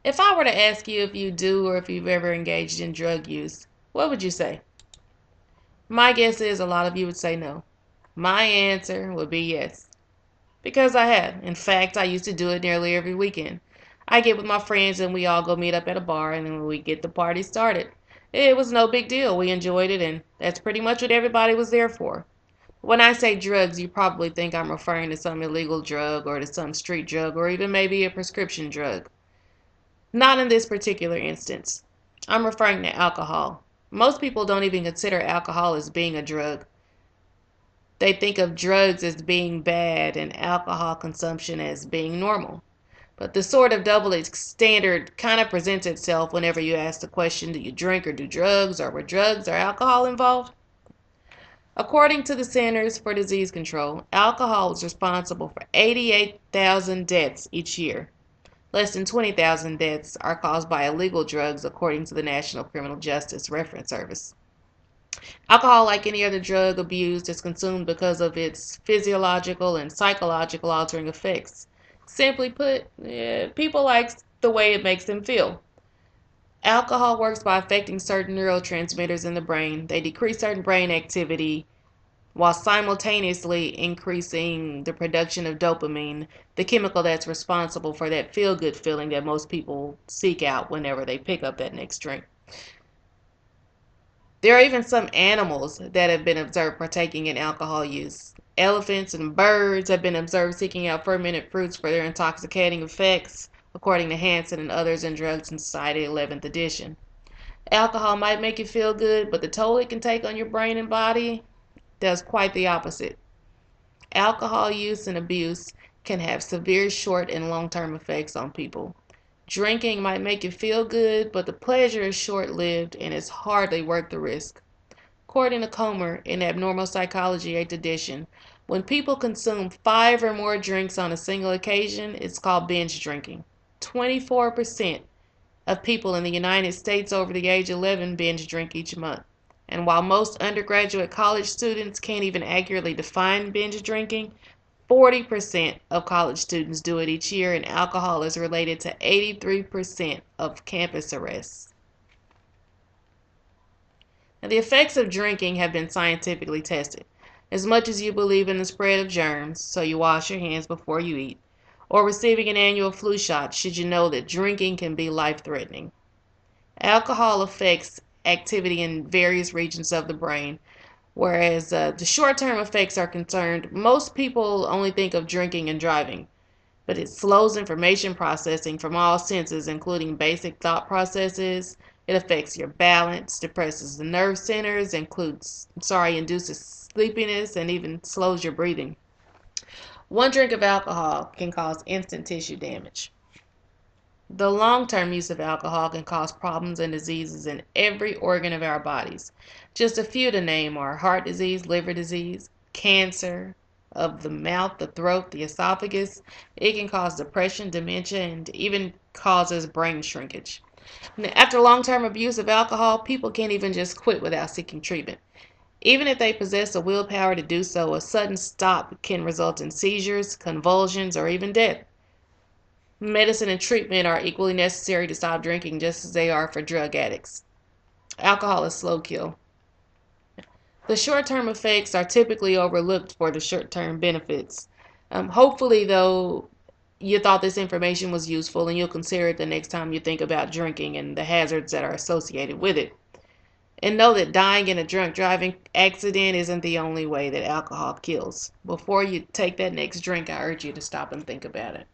If I were to ask you if you do or if you've ever engaged in drug use, what would you say? My guess is a lot of you would say no. My answer would be yes. Because I have. In fact, I used to do it nearly every weekend. I get with my friends and we all go meet up at a bar and then we get the party started. It was no big deal. We enjoyed it and that's pretty much what everybody was there for. When I say drugs, you probably think I'm referring to some illegal drug or to some street drug or even maybe a prescription drug. Not in this particular instance. I'm referring to alcohol. Most people don't even consider alcohol as being a drug. They think of drugs as being bad and alcohol consumption as being normal. But the sort of double standard kind of presents itself whenever you ask the question, do you drink or do drugs, or were drugs or alcohol involved? According to the Centers for Disease Control, alcohol is responsible for 88,000 deaths each year. Less than 20,000 deaths are caused by illegal drugs, according to the National Criminal Justice Reference Service. Alcohol, like any other drug abused, is consumed because of its physiological and psychological altering effects. Simply put, people like the way it makes them feel. Alcohol works by affecting certain neurotransmitters in the brain. They decrease certain brain activity while simultaneously increasing the production of dopamine, the chemical that's responsible for that feel-good feeling that most people seek out whenever they pick up that next drink. There are even some animals that have been observed partaking in alcohol use. Elephants and birds have been observed seeking out fermented fruits for their intoxicating effects, according to Hansen and others in Drugs and Society 11th edition. Alcohol might make you feel good, but the toll it can take on your brain and body does quite the opposite. Alcohol use and abuse can have severe short and long-term effects on people. Drinking might make you feel good, but the pleasure is short-lived and is hardly worth the risk. According to Comer in Abnormal Psychology 8th edition, when people consume 5 or more drinks on a single occasion, it's called binge drinking. 24% of people in the United States over the age of 11 binge drink each month. And while most undergraduate college students can't even accurately define binge drinking, 40% of college students do it each year, and alcohol is related to 83% of campus arrests. Now, the effects of drinking have been scientifically tested. As much as you believe in the spread of germs, so you wash your hands before you eat, or receiving an annual flu shot, should you know that drinking can be life-threatening. Alcohol affects activity in various regions of the brain. Whereas the short-term effects are concerned, most people only think of drinking and driving, but it slows information processing from all senses, including basic thought processes. It affects your balance, depresses the nerve centers, induces sleepiness, and even slows your breathing. One drink of alcohol can cause instant tissue damage. The long-term use of alcohol can cause problems and diseases in every organ of our bodies. Just a few to name are heart disease, liver disease, cancer of the mouth, the throat, the esophagus. It can cause depression, dementia, and even causes brain shrinkage. After long-term abuse of alcohol, people can't even just quit without seeking treatment. Even if they possess the willpower to do so, a sudden stop can result in seizures, convulsions, or even death. Medicine and treatment are equally necessary to stop drinking, just as they are for drug addicts. Alcohol is slow kill. The short-term effects are typically overlooked for the short-term benefits. Hopefully, though, you thought this information was useful and you'll consider it the next time you think about drinking and the hazards that are associated with it. And know that dying in a drunk driving accident isn't the only way that alcohol kills. Before you take that next drink, I urge you to stop and think about it.